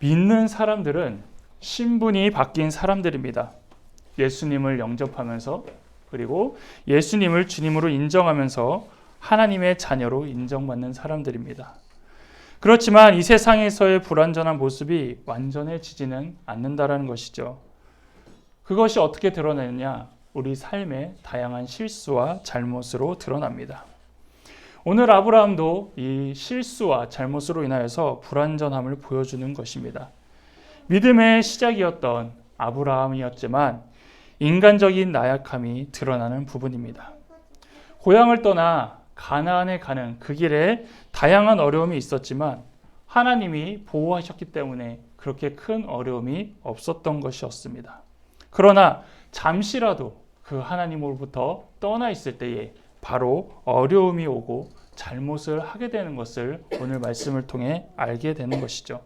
믿는 사람들은 신분이 바뀐 사람들입니다. 예수님을 영접하면서 그리고 예수님을 주님으로 인정하면서 하나님의 자녀로 인정받는 사람들입니다. 그렇지만 이 세상에서의 불완전한 모습이 완전해지지는 않는다라는 것이죠. 그것이 어떻게 드러나느냐? 우리 삶의 다양한 실수와 잘못으로 드러납니다. 오늘 아브라함도 이 실수와 잘못으로 인하여서 불완전함을 보여주는 것입니다. 믿음의 시작이었던 아브라함이었지만 인간적인 나약함이 드러나는 부분입니다. 고향을 떠나 가나안에 가는 그 길에 다양한 어려움이 있었지만 하나님이 보호하셨기 때문에 그렇게 큰 어려움이 없었던 것이었습니다. 그러나 잠시라도 그 하나님으로부터 떠나 있을 때에 바로 어려움이 오고 잘못을 하게 되는 것을 오늘 말씀을 통해 알게 되는 것이죠.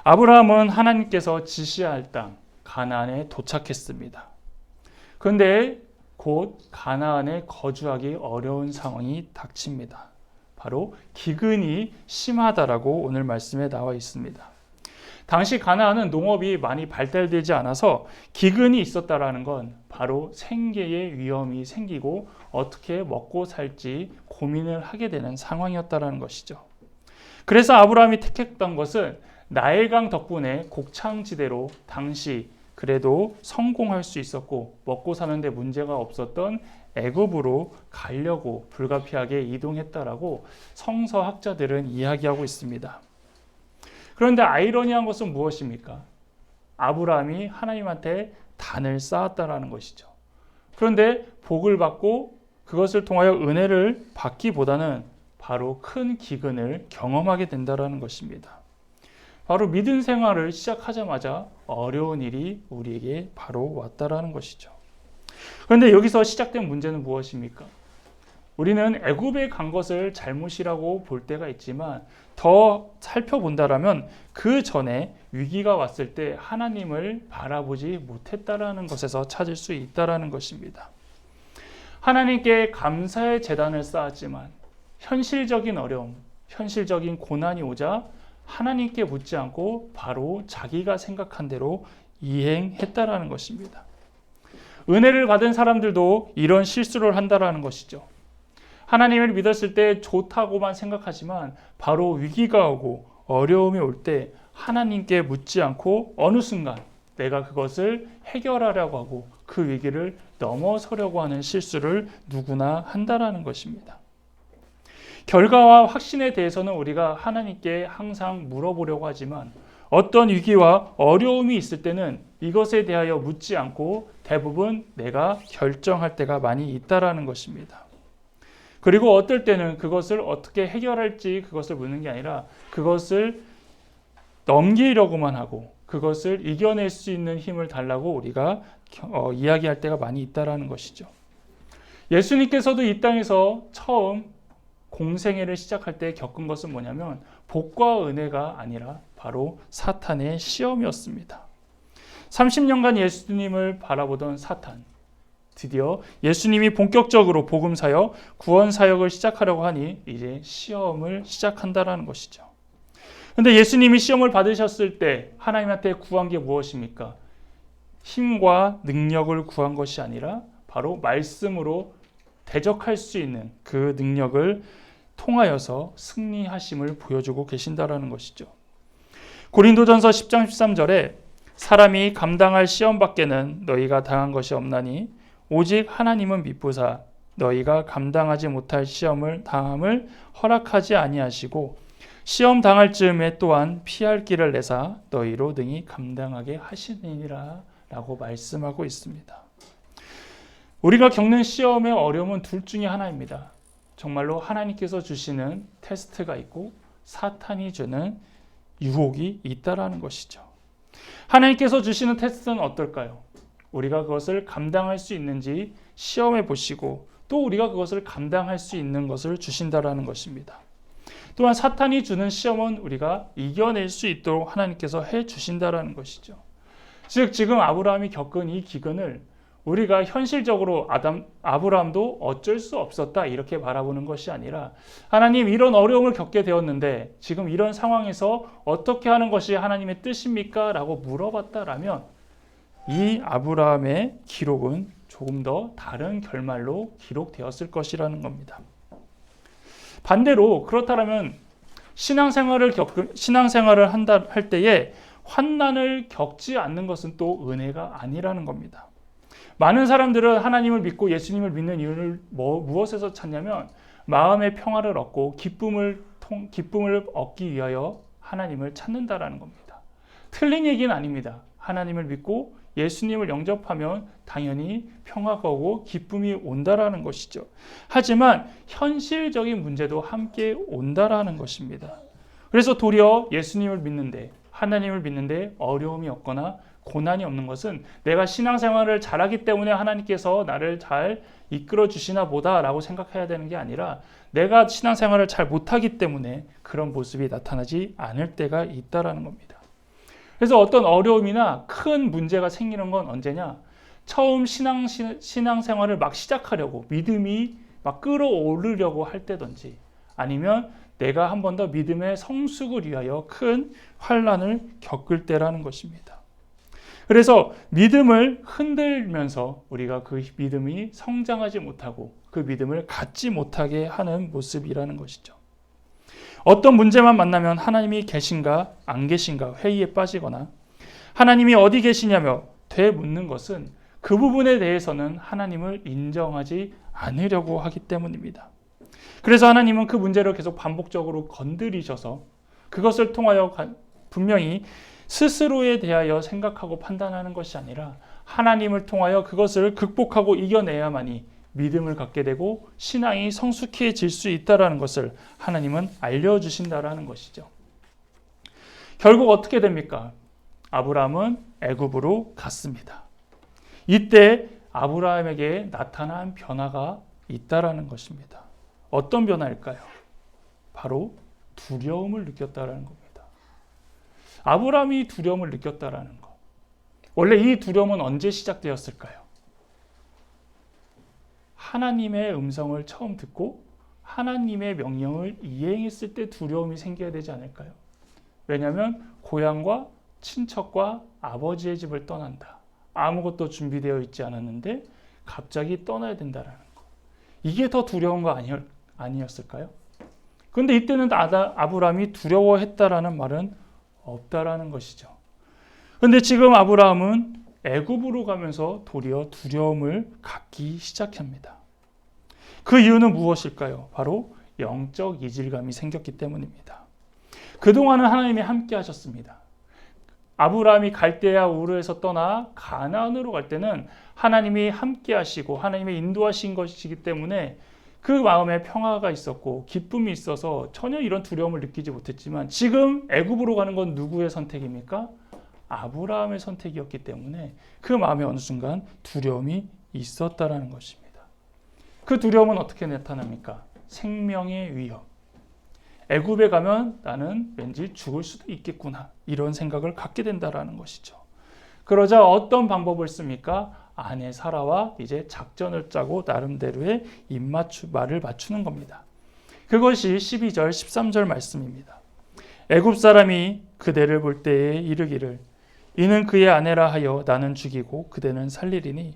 아브라함은 하나님께서 지시할 땅 가나안에 도착했습니다. 그런데 곧 가나안에 거주하기 어려운 상황이 닥칩니다. 바로 기근이 심하다라고 오늘 말씀에 나와 있습니다. 당시 가나안은 농업이 많이 발달되지 않아서 기근이 있었다라는 건 바로 생계의 위험이 생기고 어떻게 먹고 살지 고민을 하게 되는 상황이었다라는 것이죠. 그래서 아브라함이 택했던 것은 나일강 덕분에 곡창지대로 당시 그래도 성공할 수 있었고 먹고 사는데 문제가 없었던 애굽으로 가려고 불가피하게 이동했다라고 성서학자들은 이야기하고 있습니다. 그런데 아이러니한 것은 무엇입니까? 아브라함이 하나님한테 단을 쌓았다라는 것이죠. 그런데 복을 받고 그것을 통하여 은혜를 받기보다는 바로 큰 기근을 경험하게 된다라는 것입니다. 바로 믿음 생활을 시작하자마자 어려운 일이 우리에게 바로 왔다라는 것이죠. 그런데 여기서 시작된 문제는 무엇입니까? 우리는 애굽에 간 것을 잘못이라고 볼 때가 있지만 더 살펴본다라면 그 전에 위기가 왔을 때 하나님을 바라보지 못했다라는 것에서 찾을 수 있다라는 것입니다. 하나님께 감사의 제단을 쌓았지만 현실적인 어려움, 현실적인 고난이 오자 하나님께 묻지 않고 바로 자기가 생각한 대로 이행했다라는 것입니다. 은혜를 받은 사람들도 이런 실수를 한다라는 것이죠. 하나님을 믿었을 때 좋다고만 생각하지만 바로 위기가 오고 어려움이 올 때 하나님께 묻지 않고 어느 순간 내가 그것을 해결하려고 하고 그 위기를 넘어서려고 하는 실수를 누구나 한다라는 것입니다. 결과와 확신에 대해서는 우리가 하나님께 항상 물어보려고 하지만 어떤 위기와 어려움이 있을 때는 이것에 대하여 묻지 않고 대부분 내가 결정할 때가 많이 있다라는 것입니다. 그리고 어떨 때는 그것을 어떻게 해결할지 그것을 묻는 게 아니라 그것을 넘기려고만 하고 그것을 이겨낼 수 있는 힘을 달라고 우리가 이야기할 때가 많이 있다라는 것이죠. 예수님께서도 이 땅에서 처음 공생애를 시작할 때 겪은 것은 뭐냐면 복과 은혜가 아니라 바로 사탄의 시험이었습니다. 30년간 예수님을 바라보던 사탄, 드디어 예수님이 본격적으로 복음 사역, 구원 사역을 시작하려고 하니 이제 시험을 시작한다라는 것이죠. 그런데 예수님이 시험을 받으셨을 때 하나님한테 구한 게 무엇입니까? 힘과 능력을 구한 것이 아니라 바로 말씀으로 대적할 수 있는 그 능력을 통하여서 승리하심을 보여주고 계신다라는 것이죠. 고린도전서 10장 13절에 사람이 감당할 시험 밖에는 너희가 당한 것이 없나니 오직 하나님은 미쁘사 너희가 감당하지 못할 시험을 당함을 허락하지 아니하시고 시험 당할 즈음에 또한 피할 길을 내사 너희로 능히 감당하게 하시느니라 라고 말씀하고 있습니다. 우리가 겪는 시험의 어려움은 둘 중에 하나입니다. 정말로 하나님께서 주시는 테스트가 있고 사탄이 주는 유혹이 있다라는 것이죠. 하나님께서 주시는 테스트는 어떨까요? 우리가 그것을 감당할 수 있는지 시험해 보시고 또 우리가 그것을 감당할 수 있는 것을 주신다라는 것입니다. 또한 사탄이 주는 시험은 우리가 이겨낼 수 있도록 하나님께서 해 주신다라는 것이죠. 즉 지금 아브라함이 겪은 이 기근을 우리가 현실적으로 아브라함도 어쩔 수 없었다 이렇게 바라보는 것이 아니라 하나님 이런 어려움을 겪게 되었는데 지금 이런 상황에서 어떻게 하는 것이 하나님의 뜻입니까? 라고 물어봤다라면 이 아브라함의 기록은 조금 더 다른 결말로 기록되었을 것이라는 겁니다. 반대로 그렇다면 신앙생활을 할 때에 환난을 겪지 않는 것은 또 은혜가 아니라는 겁니다. 많은 사람들은 하나님을 믿고 예수님을 믿는 이유를 무엇에서 찾냐면 마음의 평화를 얻고 기쁨을 얻기 위하여 하나님을 찾는다라는 겁니다. 틀린 얘기는 아닙니다. 하나님을 믿고 예수님을 영접하면 당연히 평화가 오고 기쁨이 온다라는 것이죠. 하지만 현실적인 문제도 함께 온다라는 것입니다. 그래서 도리어 예수님을 믿는데 하나님을 믿는데 어려움이 없거나 고난이 없는 것은 내가 신앙생활을 잘하기 때문에 하나님께서 나를 잘 이끌어 주시나 보다라고 생각해야 되는 게 아니라 내가 신앙생활을 잘 못하기 때문에 그런 모습이 나타나지 않을 때가 있다라는 겁니다. 그래서 어떤 어려움이나 큰 문제가 생기는 건 언제냐? 처음 신앙생활을 막 시작하려고 믿음이 막 끌어오르려고 할 때든지 아니면 내가 한 번 더 믿음의 성숙을 위하여 큰 환난을 겪을 때라는 것입니다. 그래서 믿음을 흔들면서 우리가 그 믿음이 성장하지 못하고 그 믿음을 갖지 못하게 하는 모습이라는 것이죠. 어떤 문제만 만나면 하나님이 계신가 안 계신가 회의에 빠지거나 하나님이 어디 계시냐며 되묻는 것은 그 부분에 대해서는 하나님을 인정하지 않으려고 하기 때문입니다. 그래서 하나님은 그 문제를 계속 반복적으로 건드리셔서 그것을 통하여 분명히 스스로에 대하여 생각하고 판단하는 것이 아니라 하나님을 통하여 그것을 극복하고 이겨내야만이 믿음을 갖게 되고 신앙이 성숙해질 수 있다는 것을 하나님은 알려주신다라는 것이죠. 결국 어떻게 됩니까? 아브라함은 애굽으로 갔습니다. 이때 아브라함에게 나타난 변화가 있다라는 것입니다. 어떤 변화일까요? 바로 두려움을 느꼈다라는 겁니다. 아브라함이 두려움을 느꼈다라는 것. 원래 이 두려움은 언제 시작되었을까요? 하나님의 음성을 처음 듣고 하나님의 명령을 이행했을 때 두려움이 생겨야 되지 않을까요? 왜냐하면 고향과 친척과 아버지의 집을 떠난다. 아무것도 준비되어 있지 않았는데 갑자기 떠나야 된다라는 것. 이게 더 두려운 거 아니었을까요? 그런데 이때는 아브라함이 두려워했다라는 말은 없다라는 것이죠. 그런데 지금 아브라함은 애굽으로 가면서 도리어 두려움을 갖기 시작합니다. 그 이유는 무엇일까요? 바로 영적 이질감이 생겼기 때문입니다. 그동안은 하나님이 함께 하셨습니다. 아브라함이 갈대아 우르에서 떠나 가나안으로 갈 때는 하나님이 함께 하시고 하나님의 인도하신 것이기 때문에 그 마음에 평화가 있었고 기쁨이 있어서 전혀 이런 두려움을 느끼지 못했지만 지금 애굽으로 가는 건 누구의 선택입니까? 아브라함의 선택이었기 때문에 그 마음에 어느 순간 두려움이 있었다라는 것입니다. 그 두려움은 어떻게 나타납니까? 생명의 위협. 애굽에 가면 나는 왠지 죽을 수도 있겠구나 이런 생각을 갖게 된다라는 것이죠. 그러자 어떤 방법을 씁니까? 아내 사라와 이제 작전을 짜고 나름대로의 말을 맞추는 겁니다. 그것이 12절 13절 말씀입니다. 애굽 사람이 그대를 볼 때에 이르기를 이는 그의 아내라 하여 나는 죽이고 그대는 살리리니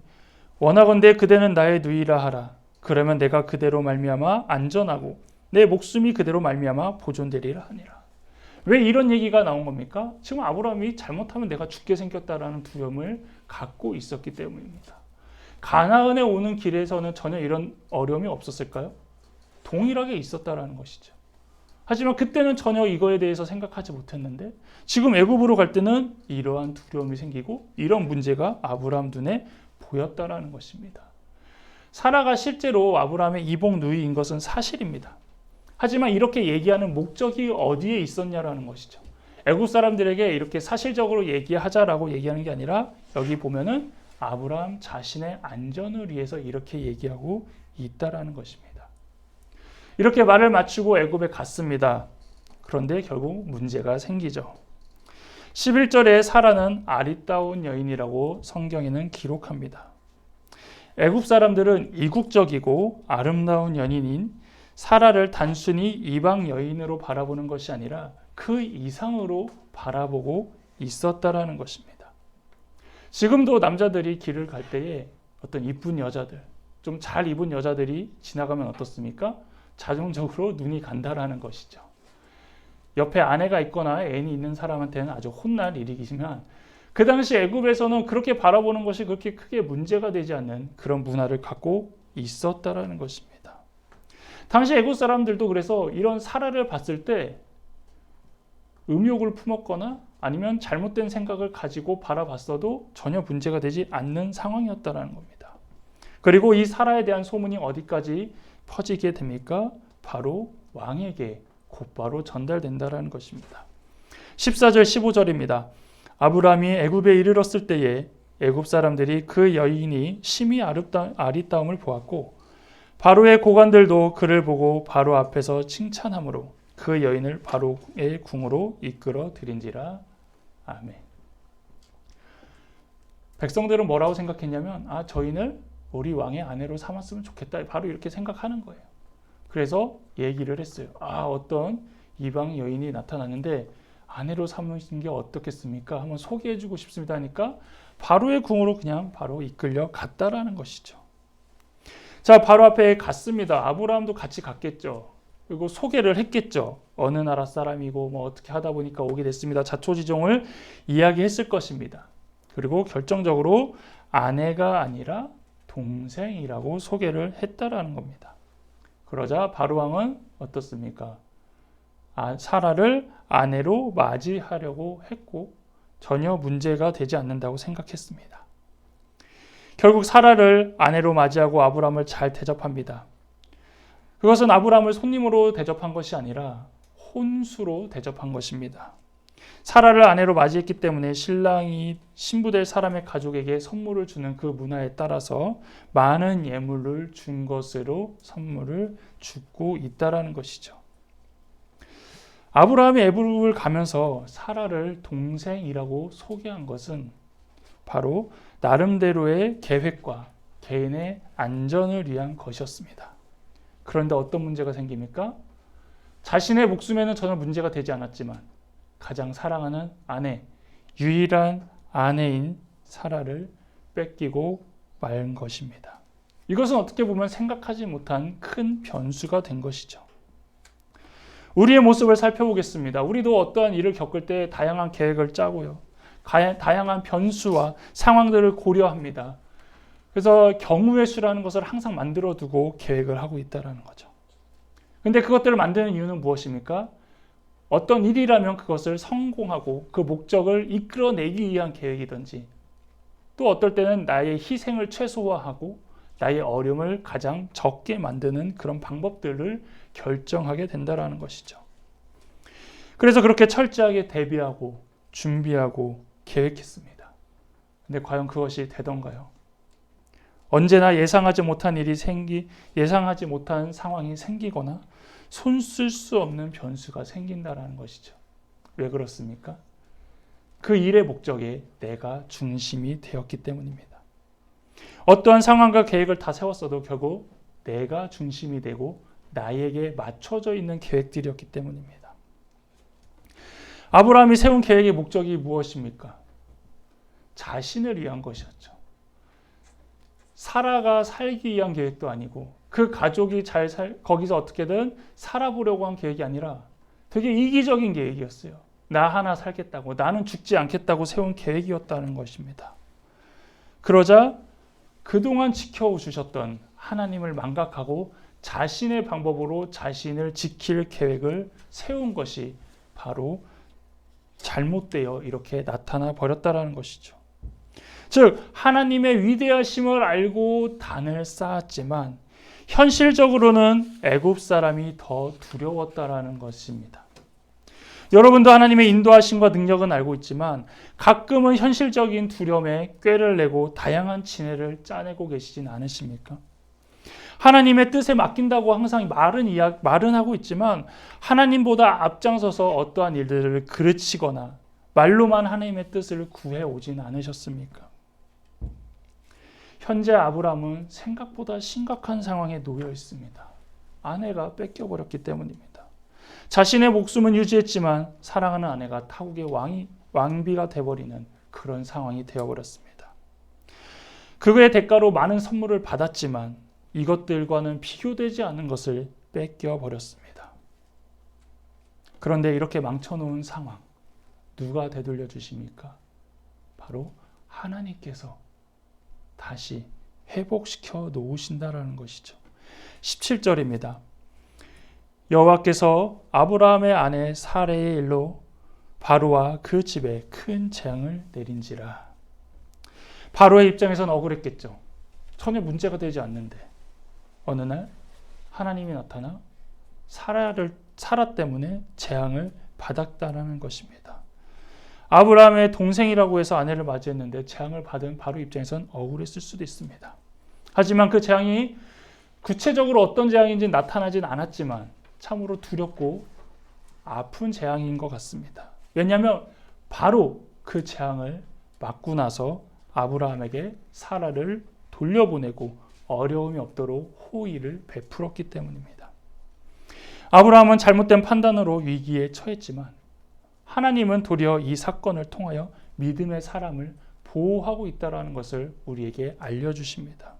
원하건대 그대는 나의 누이라 하라. 그러면 내가 그대로 말미암아 안전하고 내 목숨이 그대로 말미암아 보존되리라 하니라. 왜 이런 얘기가 나온 겁니까? 지금 아브라함이 잘못하면 내가 죽게 생겼다라는 두려움을 갖고 있었기 때문입니다. 가나안에 오는 길에서는 전혀 이런 어려움이 없었을까요? 동일하게 있었다라는 것이죠. 하지만 그때는 전혀 이거에 대해서 생각하지 못했는데 지금 애굽으로 갈 때는 이러한 두려움이 생기고 이런 문제가 아브라함 눈에 보였다라는 것입니다. 사라가 실제로 아브라함의 이복 누이인 것은 사실입니다. 하지만 이렇게 얘기하는 목적이 어디에 있었냐라는 것이죠. 애굽 사람들에게 이렇게 사실적으로 얘기하자라고 얘기하는 게 아니라 여기 보면은 아브라함 자신의 안전을 위해서 이렇게 얘기하고 있다라는 것입니다. 이렇게 말을 맞추고 애굽에 갔습니다. 그런데 결국 문제가 생기죠. 11절에 사라는 아리따운 여인이라고 성경에는 기록합니다. 애굽 사람들은 이국적이고 아름다운 연인인 사라를 단순히 이방 여인으로 바라보는 것이 아니라 그 이상으로 바라보고 있었다라는 것입니다. 지금도 남자들이 길을 갈 때에 어떤 이쁜 여자들, 좀 잘 입은 여자들이 지나가면 어떻습니까? 자동적으로 눈이 간다라는 것이죠. 옆에 아내가 있거나 애인이 있는 사람한테는 아주 혼날 일이지만 그 당시 애굽에서는 그렇게 바라보는 것이 그렇게 크게 문제가 되지 않는 그런 문화를 갖고 있었다라는 것입니다. 당시 애굽 사람들도 그래서 이런 사라를 봤을 때 음욕을 품었거나 아니면 잘못된 생각을 가지고 바라봤어도 전혀 문제가 되지 않는 상황이었다라는 겁니다. 그리고 이 사라에 대한 소문이 어디까지 퍼지게 됩니까? 바로 왕에게 곧바로 전달된다라는 것입니다. 14절 15절입니다. 아브라함이 애굽에 이르렀을 때에 애굽 사람들이 그 여인이 심히 아리따움을 보았고 바로의 고관들도 그를 보고 바로 앞에서 칭찬함으로 그 여인을 바로의 궁으로 이끌어 들인지라. 아멘. 백성들은 뭐라고 생각했냐면 저인을 우리 왕의 아내로 삼았으면 좋겠다. 바로 이렇게 생각하는 거예요. 그래서 얘기를 했어요. 어떤 이방 여인이 나타났는데 아내로 삼으신 게 어떻겠습니까? 한번 소개해주고 싶습니다 하니까 바로의 궁으로 그냥 바로 이끌려 갔다라는 것이죠. 자, 바로 앞에 갔습니다. 아브라함도 같이 갔겠죠. 그리고 소개를 했겠죠. 어느 나라 사람이고 뭐 어떻게 하다 보니까 오게 됐습니다. 자초지종을 이야기했을 것입니다. 그리고 결정적으로 아내가 아니라 동생이라고 소개를 했다라는 겁니다. 그러자 바로 왕은 어떻습니까? 사라를 아내로 맞이하려고 했고 전혀 문제가 되지 않는다고 생각했습니다. 결국 사라를 아내로 맞이하고 아브라함을 잘 대접합니다. 그것은 아브라함을 손님으로 대접한 것이 아니라 혼수로 대접한 것입니다. 사라를 아내로 맞이했기 때문에 신랑이 신부될 사람의 가족에게 선물을 주는 그 문화에 따라서 많은 예물을 준 것으로 선물을 주고 있다라는 것이죠. 아브라함이 애굽을 가면서 사라를 동생이라고 소개한 것은 바로 나름대로의 계획과 개인의 안전을 위한 것이었습니다. 그런데 어떤 문제가 생깁니까? 자신의 목숨에는 전혀 문제가 되지 않았지만 가장 사랑하는 아내, 유일한 아내인 사라를 뺏기고 말 것입니다. 이것은 어떻게 보면 생각하지 못한 큰 변수가 된 것이죠. 우리의 모습을 살펴보겠습니다. 우리도 어떠한 일을 겪을 때 다양한 계획을 짜고요. 다양한 변수와 상황들을 고려합니다. 그래서 경우의 수라는 것을 항상 만들어두고 계획을 하고 있다는 거죠. 그런데 그것들을 만드는 이유는 무엇입니까? 어떤 일이라면 그것을 성공하고 그 목적을 이끌어내기 위한 계획이든지 또 어떨 때는 나의 희생을 최소화하고 나의 어려움을 가장 적게 만드는 그런 방법들을 결정하게 된다는 것이죠. 그래서 그렇게 철저하게 대비하고 준비하고 계획했습니다. 근데 과연 그것이 되던가요? 언제나 예상하지 못한 상황이 생기거나 손 쓸 수 없는 변수가 생긴다는 것이죠. 왜 그렇습니까? 그 일의 목적에 내가 중심이 되었기 때문입니다. 어떠한 상황과 계획을 다 세웠어도 결국 내가 중심이 되고 나에게 맞춰져 있는 계획들이었기 때문입니다. 아브라함이 세운 계획의 목적이 무엇입니까? 자신을 위한 것이었죠. 사라가 살기 위한 계획도 아니고 그 가족이 거기서 어떻게든 살아보려고 한 계획이 아니라 되게 이기적인 계획이었어요. 나 하나 살겠다고, 나는 죽지 않겠다고 세운 계획이었다는 것입니다. 그러자 그동안 지켜주셨던 하나님을 망각하고 자신의 방법으로 자신을 지킬 계획을 세운 것이 바로 잘못되어 이렇게 나타나 버렸다는 것이죠. 즉 하나님의 위대하심을 알고 단을 쌓았지만 현실적으로는 애굽 사람이 더 두려웠다라는 것입니다. 여러분도 하나님의 인도하심과 능력은 알고 있지만 가끔은 현실적인 두려움에 꾀를 내고 다양한 지혜를 짜내고 계시진 않으십니까? 하나님의 뜻에 맡긴다고 항상 말은 하고 있지만 하나님보다 앞장서서 어떠한 일들을 그르치거나 말로만 하나님의 뜻을 구해 오진 않으셨습니까? 현재 아브라함은 생각보다 심각한 상황에 놓여 있습니다. 아내가 뺏겨버렸기 때문입니다. 자신의 목숨은 유지했지만 사랑하는 아내가 타국의 왕비가 되어버리는 그런 상황이 되어버렸습니다. 그거의 대가로 많은 선물을 받았지만 이것들과는 비교되지 않는 것을 뺏겨버렸습니다. 그런데 이렇게 망쳐놓은 상황, 누가 되돌려 주십니까? 바로 하나님께서 다시 회복시켜 놓으신다라는 것이죠. 17절입니다. 여호와께서 아브라함의 아내 사레의 일로 바로와 그 집에 큰 재앙을 내린지라. 바로의 입장에서는 억울했겠죠. 전혀 문제가 되지 않는데 어느 날 하나님이 나타나 사라 때문에 재앙을 받았다라는 것입니다. 아브라함의 동생이라고 해서 아내를 맞이했는데 재앙을 받은 바로 입장에선 억울했을 수도 있습니다. 하지만 그 재앙이 구체적으로 어떤 재앙인지 나타나진 않았지만 참으로 두렵고 아픈 재앙인 것 같습니다. 왜냐하면 바로 그 재앙을 맞고 나서 아브라함에게 사라를 돌려보내고 어려움이 없도록 호의를 베풀었기 때문입니다. 아브라함은 잘못된 판단으로 위기에 처했지만 하나님은 도리어 이 사건을 통하여 믿음의 사람을 보호하고 있다는 것을 우리에게 알려주십니다.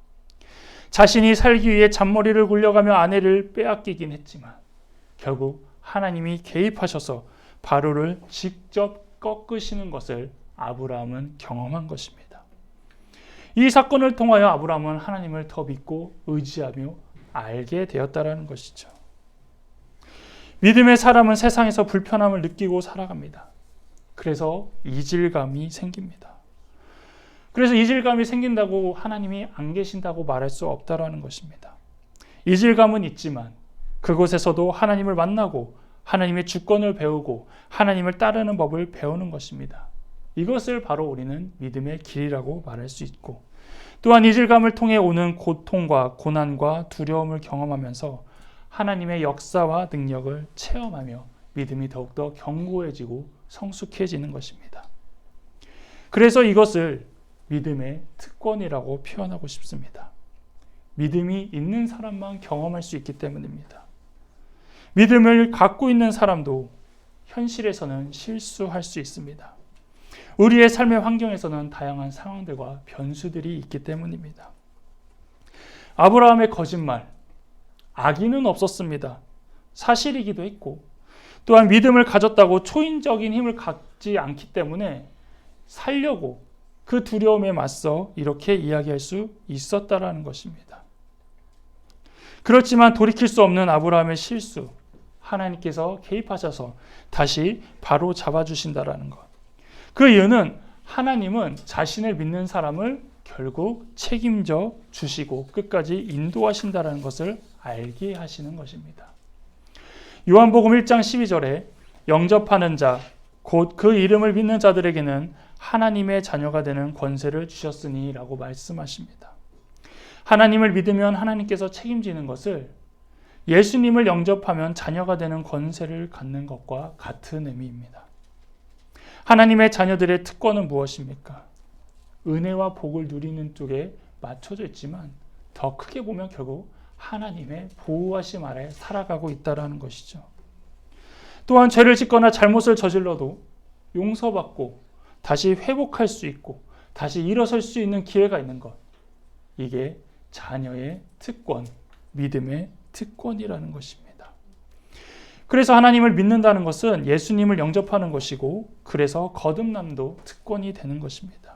자신이 살기 위해 잔머리를 굴려가며 아내를 빼앗기긴 했지만 결국 하나님이 개입하셔서 바로를 직접 꺾으시는 것을 아브라함은 경험한 것입니다. 이 사건을 통하여 아브라함은 하나님을 더 믿고 의지하며 알게 되었다는 것이죠. 믿음의 사람은 세상에서 불편함을 느끼고 살아갑니다. 그래서 이질감이 생깁니다. 그래서 이질감이 생긴다고 하나님이 안 계신다고 말할 수 없다라는 것입니다. 이질감은 있지만 그곳에서도 하나님을 만나고 하나님의 주권을 배우고 하나님을 따르는 법을 배우는 것입니다. 이것을 바로 우리는 믿음의 길이라고 말할 수 있고 또한 이질감을 통해 오는 고통과 고난과 두려움을 경험하면서 하나님의 역사와 능력을 체험하며 믿음이 더욱더 견고해지고 성숙해지는 것입니다. 그래서 이것을 믿음의 특권이라고 표현하고 싶습니다. 믿음이 있는 사람만 경험할 수 있기 때문입니다. 믿음을 갖고 있는 사람도 현실에서는 실수할 수 있습니다. 우리의 삶의 환경에서는 다양한 상황들과 변수들이 있기 때문입니다. 아브라함의 거짓말, 악의는 없었습니다. 사실이기도 했고 또한 믿음을 가졌다고 초인적인 힘을 갖지 않기 때문에 살려고 그 두려움에 맞서 이렇게 이야기할 수 있었다라는 것입니다. 그렇지만 돌이킬 수 없는 아브라함의 실수, 하나님께서 개입하셔서 다시 바로 잡아주신다라는 것. 그 이유는 하나님은 자신을 믿는 사람을 결국 책임져 주시고 끝까지 인도하신다라는 것을 알게 하시는 것입니다. 요한복음 1장 12절에 영접하는 자, 곧 그 이름을 믿는 자들에게는 하나님의 자녀가 되는 권세를 주셨으니 라고 말씀하십니다. 하나님을 믿으면 하나님께서 책임지는 것을 예수님을 영접하면 자녀가 되는 권세를 갖는 것과 같은 의미입니다. 하나님의 자녀들의 특권은 무엇입니까? 은혜와 복을 누리는 쪽에 맞춰져 있지만 더 크게 보면 결국 하나님의 보호하심 아래 살아가고 있다는 것이죠. 또한 죄를 짓거나 잘못을 저질러도 용서받고 다시 회복할 수 있고 다시 일어설 수 있는 기회가 있는 것. 이게 자녀의 특권, 믿음의 특권이라는 것입니다. 그래서 하나님을 믿는다는 것은 예수님을 영접하는 것이고 그래서 거듭남도 특권이 되는 것입니다.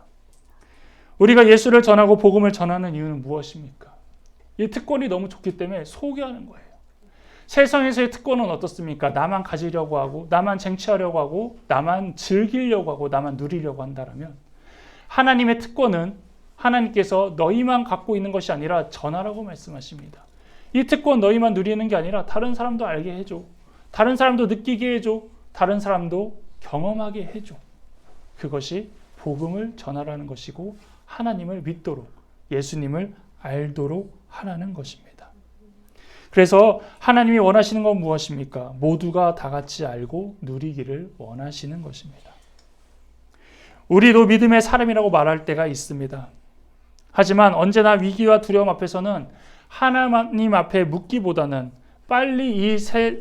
우리가 예수를 전하고 복음을 전하는 이유는 무엇입니까? 이 특권이 너무 좋기 때문에 소개하는 거예요. 세상에서의 특권은 어떻습니까? 나만 가지려고 하고 나만 쟁취하려고 하고 나만 즐기려고 하고 나만 누리려고 한다면 하나님의 특권은 하나님께서 너희만 갖고 있는 것이 아니라 전하라고 말씀하십니다. 이 특권 너희만 누리는 게 아니라 다른 사람도 알게 해줘. 다른 사람도 느끼게 해줘. 다른 사람도 경험하게 해줘. 그것이 복음을 전하라는 것이고 하나님을 믿도록 예수님을 알도록 하라는 것입니다. 그래서 하나님이 원하시는 건 무엇입니까? 모두가 다 같이 알고 누리기를 원하시는 것입니다. 우리도 믿음의 사람이라고 말할 때가 있습니다. 하지만 언제나 위기와 두려움 앞에서는 하나님 앞에 묻기보다는 빨리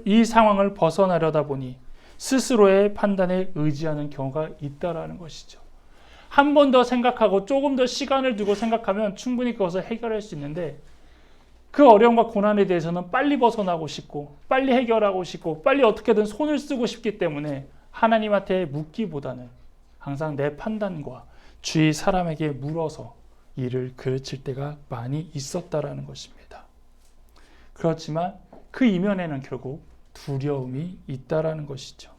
이 상황을 벗어나려다 보니 스스로의 판단에 의지하는 경우가 있다라는 것이죠. 한 번 더 생각하고 조금 더 시간을 두고 생각하면 충분히 그것을 해결할 수 있는데, 그 어려움과 고난에 대해서는 빨리 벗어나고 싶고 빨리 해결하고 싶고 빨리 어떻게든 손을 쓰고 싶기 때문에 하나님한테 묻기보다는 항상 내 판단과 주위 사람에게 물어서 일을 그르칠 때가 많이 있었다라는 것입니다. 그렇지만 그 이면에는 결국 두려움이 있다라는 것이죠.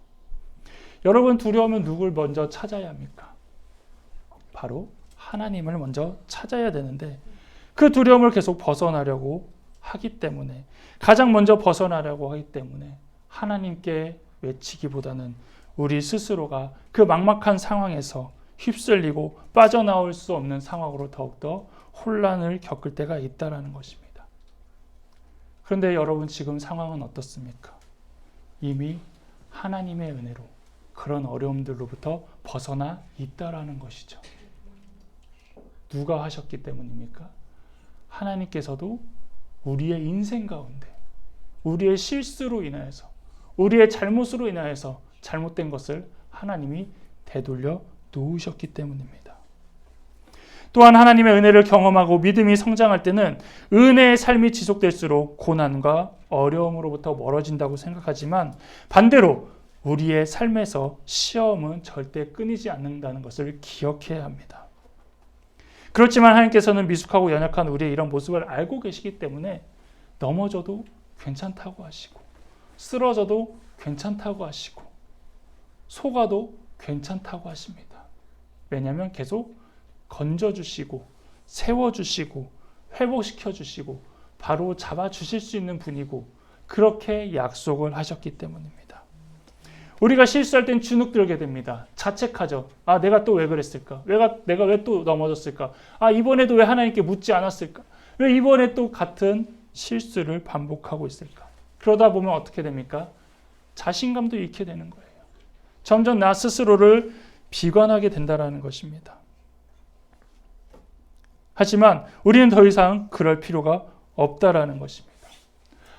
여러분, 두려우면 누굴 먼저 찾아야 합니까? 바로 하나님을 먼저 찾아야 되는데, 그 두려움을 계속 벗어나려고 하기 때문에, 가장 먼저 벗어나려고 하기 때문에 하나님께 외치기보다는 우리 스스로가 그 막막한 상황에서 휩쓸리고 빠져나올 수 없는 상황으로 더욱더 혼란을 겪을 때가 있다는 것입니다. 그런데 여러분, 지금 상황은 어떻습니까? 이미 하나님의 은혜로 그런 어려움들로부터 벗어나 있다라는 것이죠. 누가 하셨기 때문입니까? 하나님께서도 우리의 인생 가운데 우리의 실수로 인하여서, 우리의 잘못으로 인하여서 잘못된 것을 하나님이 되돌려 놓으셨기 때문입니다. 또한 하나님의 은혜를 경험하고 믿음이 성장할 때는 은혜의 삶이 지속될수록 고난과 어려움으로부터 멀어진다고 생각하지만, 반대로 우리의 삶에서 시험은 절대 끊이지 않는다는 것을 기억해야 합니다. 그렇지만 하나님께서는 미숙하고 연약한 우리의 이런 모습을 알고 계시기 때문에 넘어져도 괜찮다고 하시고, 쓰러져도 괜찮다고 하시고, 속아도 괜찮다고 하십니다. 왜냐하면 계속 건져주시고 세워주시고 회복시켜주시고 바로 잡아주실 수 있는 분이고, 그렇게 약속을 하셨기 때문입니다. 우리가 실수할 땐 주눅 들게 됩니다. 자책하죠. 아, 내가 또 왜 그랬을까? 내가 왜 또 넘어졌을까? 아, 이번에도 왜 하나님께 묻지 않았을까? 왜 이번에 또 같은 실수를 반복하고 있을까? 그러다 보면 어떻게 됩니까? 자신감도 잃게 되는 거예요. 점점 나 스스로를 비관하게 된다는 것입니다. 하지만 우리는 더 이상 그럴 필요가 없다라는 것입니다.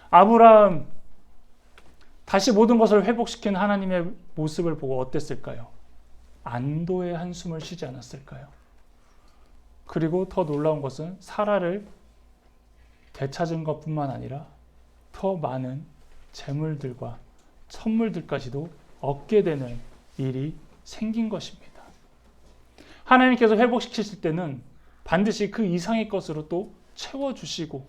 아브라함, 다시 모든 것을 회복시킨 하나님의 모습을 보고 어땠을까요? 안도의 한숨을 쉬지 않았을까요? 그리고 더 놀라운 것은 사라를 되찾은 것뿐만 아니라 더 많은 재물들과 선물들까지도 얻게 되는 일이 생긴 것입니다. 하나님께서 회복시키실 때는 반드시 그 이상의 것으로 또 채워주시고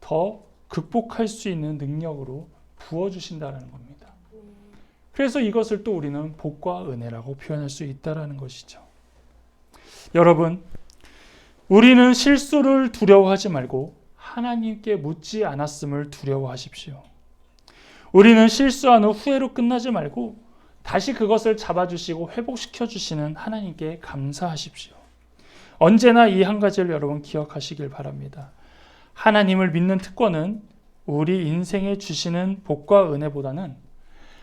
더 극복할 수 있는 능력으로 부어주신다는 겁니다. 그래서 이것을 또 우리는 복과 은혜라고 표현할 수 있다는 것이죠. 여러분, 우리는 실수를 두려워하지 말고 하나님께 묻지 않았음을 두려워하십시오. 우리는 실수한 후 후회로 끝나지 말고 다시 그것을 잡아주시고 회복시켜주시는 하나님께 감사하십시오. 언제나 이 한 가지를 여러분 기억하시길 바랍니다. 하나님을 믿는 특권은 우리 인생에 주시는 복과 은혜보다는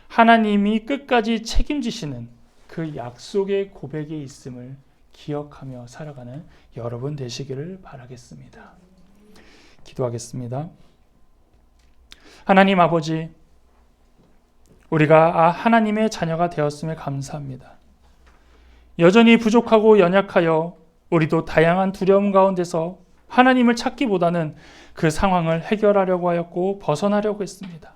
하나님이 끝까지 책임지시는 그 약속의 고백에 있음을 기억하며 살아가는 여러분 되시기를 바라겠습니다. 기도하겠습니다. 하나님 아버지, 우리가 하나님의 자녀가 되었음에 감사합니다. 여전히 부족하고 연약하여 우리도 다양한 두려움 가운데서 하나님을 찾기보다는 그 상황을 해결하려고 하였고 벗어나려고 했습니다.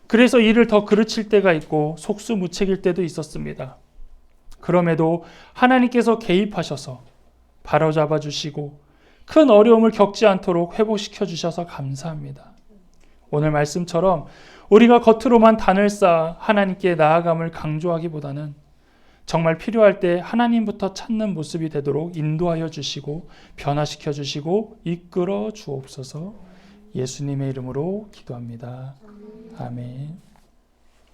그래서 일을 더 그르칠 때가 있고 속수무책일 때도 있었습니다. 그럼에도 하나님께서 개입하셔서 바로잡아 주시고 큰 어려움을 겪지 않도록 회복시켜 주셔서 감사합니다. 오늘 말씀처럼 우리가 겉으로만 단을 쌓아 하나님께 나아감을 강조하기보다는 정말 필요할 때 하나님부터 찾는 모습이 되도록 인도하여 주시고 변화시켜 주시고 이끌어 주옵소서. 예수님의 이름으로 기도합니다. 아멘.